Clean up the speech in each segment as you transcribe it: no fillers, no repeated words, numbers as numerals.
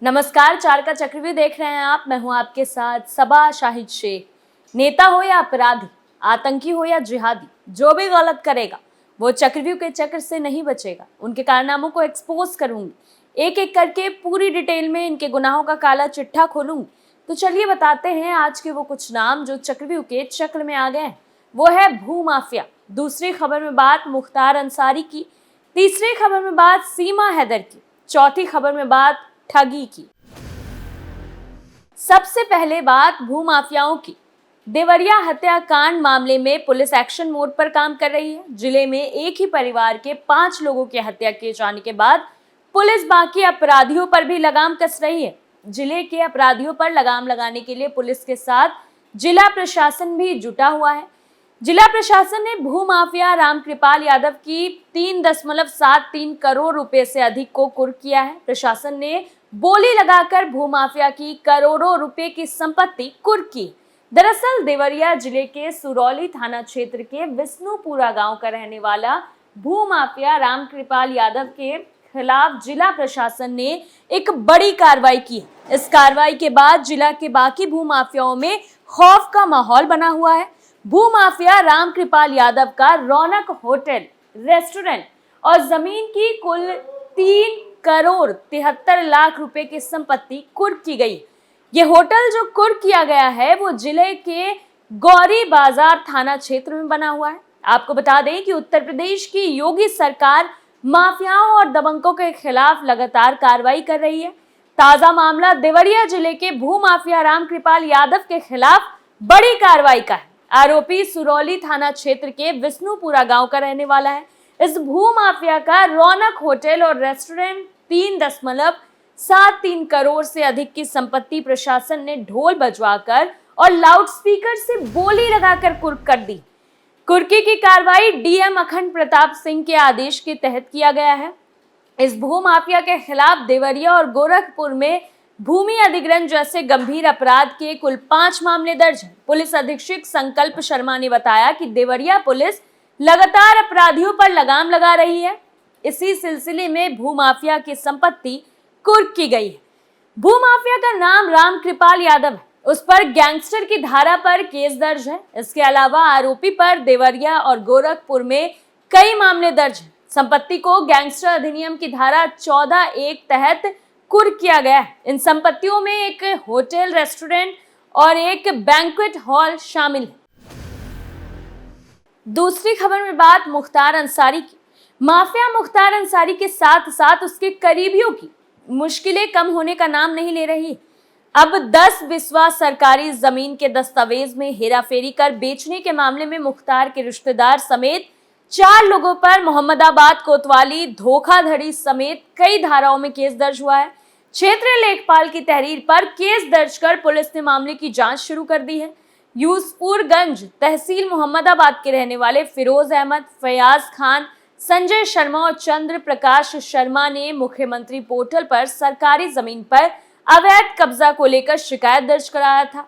नमस्कार, चार का चक्रव्यूह देख रहे हैं आप। मैं हूं आपके साथ सबा शाहिद शेख। नेता हो या अपराधी, आतंकी हो या जिहादी, जो भी गलत करेगा वो चक्रव्यूह के चक्र से नहीं बचेगा। उनके कारनामों को एक्सपोज करूंगी, एक एक करके पूरी डिटेल में इनके गुनाहों का काला चिट्ठा खोलूंगी। तो चलिए बताते हैं आज के वो कुछ नाम जो चक्रव्यूह के चक्र में आ गए हैं। वो है भूमाफिया। दूसरी खबर में बात मुख्तार अंसारी की, तीसरी खबर में बात सीमा हैदर की, चौथी खबर में बात ठगी की। सबसे पहले बात भूमाफियाओं की। देवरिया हत्याकांड मामले में पुलिस एक्शन मोड पर काम कर रही है। जिले में एक ही परिवार के 5 लोगों की हत्या किए जाने के बाद पुलिस बाकी अपराधियों पर भी लगाम कस रही है। जिले के अपराधियों पर लगाम लगाने के लिए पुलिस के साथ जिला प्रशासन भी जुटा हुआ है। जिला प्रशासन ने भूमाफिया रामकृपाल यादव की 3.73 करोड़ रुपए से अधिक को कुर्क किया है। प्रशासन ने बोली लगाकर भूमाफिया की करोड़ों रुपए की संपत्ति कुर्क की। दरअसल देवरिया जिले के सुरौली थाना क्षेत्र के विष्णुपुरा गांव का रहने वाला भूमाफिया रामकृपाल यादव के खिलाफ जिला प्रशासन ने एक बड़ी कार्रवाई की है। इस कार्रवाई के बाद जिला के बाकी भूमाफियाओं में खौफ का माहौल बना हुआ है। भूमाफिया रामकृपाल यादव का रौनक होटल, रेस्टोरेंट और जमीन की कुल 3 करोड़ 73 लाख रुपए की संपत्ति कुर्क की गई। ये होटल जो कुर्क किया गया है वो जिले के गौरी बाजार थाना क्षेत्र में बना हुआ है। आपको बता दें कि उत्तर प्रदेश की योगी सरकार माफियाओं और दबंगों के खिलाफ लगातार कार्रवाई कर रही है। ताजा मामला देवरिया जिले के भूमाफिया रामकृपाल यादव के खिलाफ बड़ी कार्रवाई का है। आरोपी सुरौली थाना क्षेत्र के विष्णुपुरा गांव का रहने वाला है। इस भूमाफिया का रौनक होटल और रेस्टोरेंट 3.73 करोड़ से अधिक की संपत्ति प्रशासन ने ढोल बजवाकर और लाउडस्पीकर से बोली लगाकर कुर्क कर दी। कुर्की की कार्रवाई डीएम अखंड प्रताप सिंह के आदेश के तहत किया गया है। इस भूमाफिया के खिलाफ देवरिया और गोरखपुर में भूमि अधिग्रहण जैसे गंभीर अपराध के कुल 5 मामले दर्ज हैं। पुलिस अधीक्षक संकल्प शर्मा ने बताया कि देवरिया पुलिस लगातार अपराधियों पर लगाम लगा रही है। इसी सिलसिले में भूमाफिया की संपत्ति कुर्क की गई है। भूमाफिया का नाम रामकृपाल यादव है। उस पर गैंगस्टर की धारा पर केस दर्ज है। इसके अलावा आरोपी पर देवरिया और गोरखपुर में कई मामले दर्ज हैं। संपत्ति को गैंगस्टर अधिनियम की धारा 14(1) तहत कुर्क किया गया है। इन संपत्तियों में एक होटल, रेस्टोरेंट और एक बैंक्वेट हॉल शामिल है। दूसरी खबर में बात मुख्तार अंसारी की। माफिया मुख्तार अंसारी के साथ साथ उसके करीबियों की मुश्किलें कम होने का नाम नहीं ले रही। अब 10 बिस्वा सरकारी जमीन के दस्तावेज में हेराफेरी कर बेचने के मामले में मुख्तार के रिश्तेदार समेत 4 लोगों पर मोहम्मदाबाद कोतवाली धोखाधड़ी समेत कई धाराओं में केस दर्ज हुआ है। क्षेत्रीय लेखपाल की तहरीर पर केस दर्ज कर पुलिस ने मामले की जांच शुरू कर दी है। यूसुफपुरगंज तहसील मोहम्मदाबाद के रहने वाले फिरोज अहमद, फयाज खान, संजय शर्मा और चंद्र प्रकाश शर्मा ने मुख्यमंत्री पोर्टल पर सरकारी जमीन पर अवैध कब्जा को लेकर शिकायत दर्ज कराया था।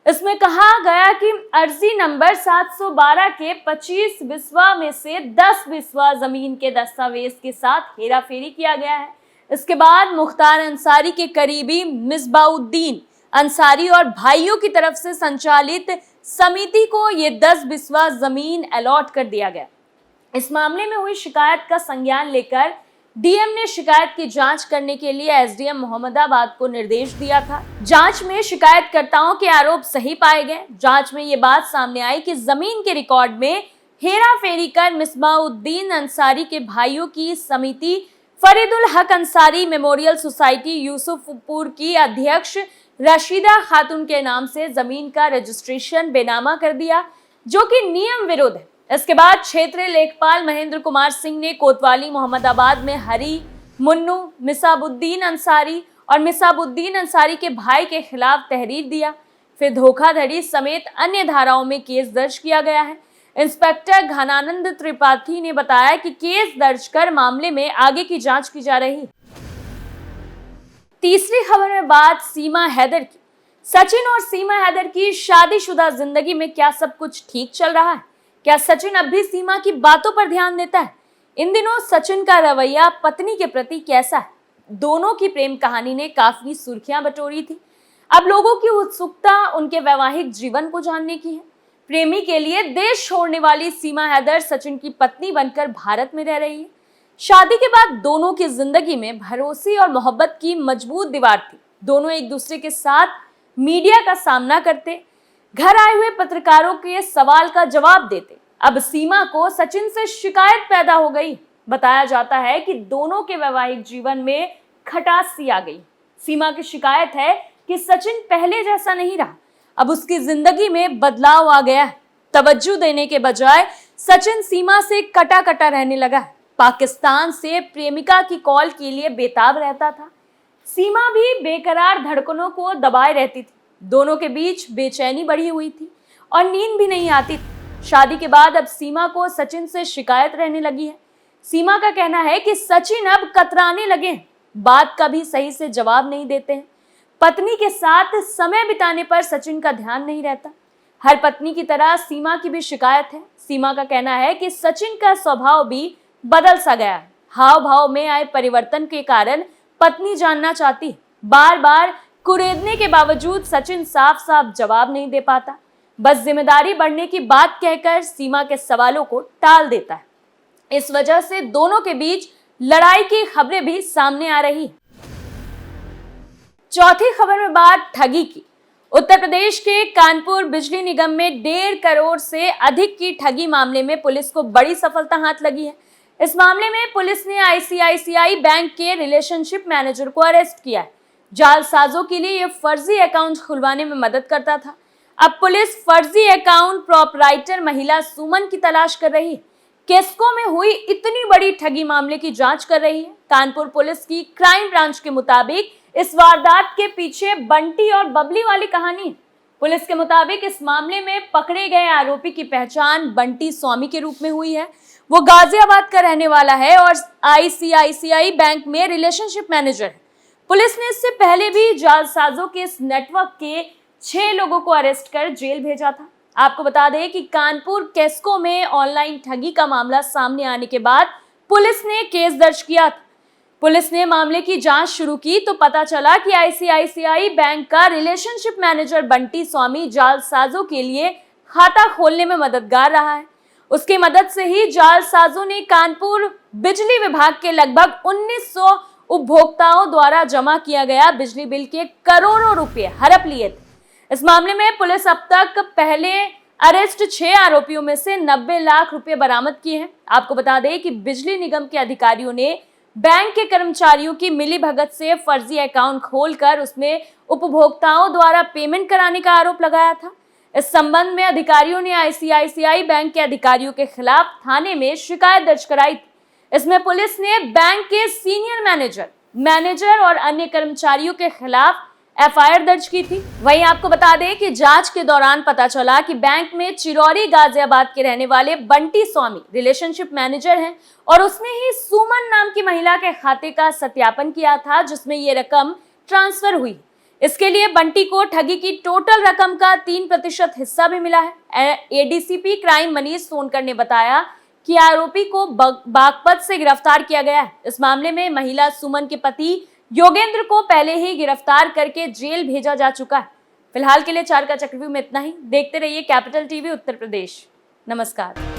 इसमें कहा गया कि अर्जी नंबर 712 के 25 बिस्वा में से 10 बिस्वा जमीन के दस्तावेज के साथ हेराफेरी किया गया है। इसके बाद मुख्तार अंसारी के करीबी मिसबाउद्दीन अंसारी और भाइयों की तरफ से संचालित समिति को ये 10 बिस्वा जमीन अलॉट कर दिया गया। इस मामले में हुई शिकायत का संज्ञान लेकर डीएम ने शिकायत की जांच करने के लिए एसडीएम मोहम्मदाबाद को निर्देश दिया था। जांच में शिकायतकर्ताओं के आरोप सही पाए गए। जांच में ये बात सामने आई कि जमीन के रिकॉर्ड में हेराफेरी कर मिसबाउद्दीन अंसारी के भाइयों की समिति फरीदुल हक अंसारी मेमोरियल सोसाइटी यूसुफपुर की अध्यक्ष रशीदा खातून के नाम से जमीन का रजिस्ट्रेशन बेनामा कर दिया, जो कि नियम विरुद्ध है। इसके बाद क्षेत्रीय लेखपाल महेंद्र कुमार सिंह ने कोतवाली मोहम्मदाबाद में हरी, मुन्नू, मिसाबुद्दीन अंसारी और मिसाबुद्दीन अंसारी के भाई के खिलाफ तहरीर दिया। फिर धोखाधड़ी समेत अन्य धाराओं में केस दर्ज किया गया है। इंस्पेक्टर घनानंद त्रिपाठी ने बताया कि केस दर्ज कर मामले में आगे की जांच की जा रही। तीसरी खबर में बात सीमा हैदर की। सचिन और सीमा हैदर की शादीशुदा जिंदगी में क्या सब कुछ ठीक चल रहा है? क्या सचिन अब भी सीमा की बातों पर ध्यान देता है? इन दिनों सचिन का रवैया पत्नी के प्रति कैसा है? दोनों की प्रेम कहानी ने काफी सुर्खियां बटोरी थी। अब लोगों की उत्सुकता उनके वैवाहिक जीवन को जानने की है। प्रेमी के लिए देश छोड़ने वाली सीमा हैदर सचिन की पत्नी बनकर भारत में रह रही है। शादी के बाद दोनों की जिंदगी में भरोसे और मोहब्बत की मजबूत दीवार थी। दोनों एक दूसरे के साथ मीडिया का सामना करते, घर आए हुए पत्रकारों के सवाल का जवाब देते। अब सीमा को सचिन से शिकायत पैदा हो गई। बताया जाता है कि दोनों के वैवाहिक जीवन में खटास सी आ गई। सीमा की शिकायत है कि सचिन पहले जैसा नहीं रहा, अब उसकी जिंदगी में बदलाव आ गया है। तवज्जो देने के बजाय सचिन सीमा से कटा कटा रहने लगा है। पाकिस्तान से प्रेमिका की कॉल के लिए बेताब रहता था। सीमा भी बेकरार धड़कनों को दबाए रहती थी। दोनों के बीच बेचैनी बढ़ी हुई थी और नींद भी नहीं आती थी। शादी के बाद अब सीमा को सचिन से शिकायत रहने लगी है। सीमा का कहना है कि सचिन अब कतराने लगे हैं, बात का भी सही से जवाब नहीं देते हैं। पत्नी के साथ समय बिताने पर सचिन का ध्यान नहीं रहता। हर पत्नी की तरह सीमा की भी शिकायत है। सीमा का कहना है कि सचिन का स्वभाव भी बदल सा गया है। हाव भाव में आए परिवर्तन के कारण पत्नी जानना चाहती। बार बार कुरेदने के बावजूद सचिन साफ साफ जवाब नहीं दे पाता। बस जिम्मेदारी बढ़ने की बात कहकर सीमा के सवालों को टाल देता है। इस वजह से दोनों के बीच लड़ाई की खबरें भी सामने आ रही। चौथी खबर में बात ठगी की। उत्तर प्रदेश के कानपुर बिजली निगम में 1.5 करोड़ से अधिक की ठगी मामले में पुलिस को बड़ी सफलता हाथ लगी है। इस मामले में पुलिस ने आईसीआईसीआई बैंक के रिलेशनशिप मैनेजर को अरेस्ट किया है। जालसाजों के लिए यह फर्जी अकाउंट खुलवाने में मदद करता था। अब पुलिस फर्जी अकाउंट प्रोपराइटर महिला सुमन की तलाश कर रही है। केस्को में हुई इतनी बड़ी ठगी मामले की जांच कर रही है। कानपुर पुलिस की क्राइम ब्रांच के मुताबिक इस वारदात के पीछे बंटी और बबली वाली कहानी है। पुलिस के मुताबिक इस मामले में पकड़े गए आरोपी की पहचान बंटी स्वामी के रूप में हुई है। वो गाजियाबाद का रहने वाला है और आईसीआईसीआई बैंक में रिलेशनशिप मैनेजर है। पुलिस ने इससे पहले भी जालसाजों के इस नेटवर्क के 6 लोगों को अरेस्ट कर जेल भेजा था। आपको बता दें कि कानपुर केस्को में ऑनलाइन ठगी का मामला सामने आने के बाद पुलिस ने केस दर्ज किया था। पुलिस ने मामले की जांच शुरू की तो पता चला कि आईसीआईसीआई बैंक का रिलेशनशिप मैनेजर बंटी स्वामी जालसाजों के लिए खाता खोलने में मददगार रहा है। उसकी मदद से ही जालसाजों ने कानपुर बिजली विभाग के लगभग 1900 उपभोक्ताओं द्वारा जमा किया गया बिजली बिल के करोड़ों रुपए हड़प लिए थे। इस मामले में पुलिस अब तक पहले अरेस्ट 6 आरोपियों में से 90 लाख रुपए बरामद किए हैं। आपको बता दें कि बिजली निगम के अधिकारियों ने बैंक के कर्मचारियों की मिलीभगत से फर्जी अकाउंट खोलकर उसमें उपभोक्ताओं द्वारा पेमेंट कराने का आरोप लगाया था। इस संबंध में अधिकारियों ने आईसीआईसीआई बैंक के अधिकारियों के खिलाफ थाने में शिकायत दर्ज कराई थी। इसमें पुलिस ने बैंक के सीनियर मैनेजर और अन्य कर्मचारियों के खिलाफ एफआईआर दर्ज की थी। वहीं आपको बता दें कि जांच के दौरान पता चला कि बैंक में चिरौरी गाजियाबाद के रहने वाले बंटी स्वामी रिलेशनशिप मैनेजर हैं और उसने ही सुमन नाम की महिला के खाते का सत्यापन किया था जिसमें ये रकम ट्रांसफर हुई। इसके लिए बंटी को ठगी की टोटल रकम का 3% हिस्सा भी मिला है। एडीसीपी क्राइम मनीष सोनकर ने बताया कि आरोपी को बागपत से गिरफ्तार किया गया है। इस मामले में महिला सुमन के पति योगेंद्र को पहले ही गिरफ्तार करके जेल भेजा जा चुका है। फिलहाल के लिए 4 का चक्रव्यूह में इतना ही। देखते रहिए कैपिटल टीवी उत्तर प्रदेश। नमस्कार।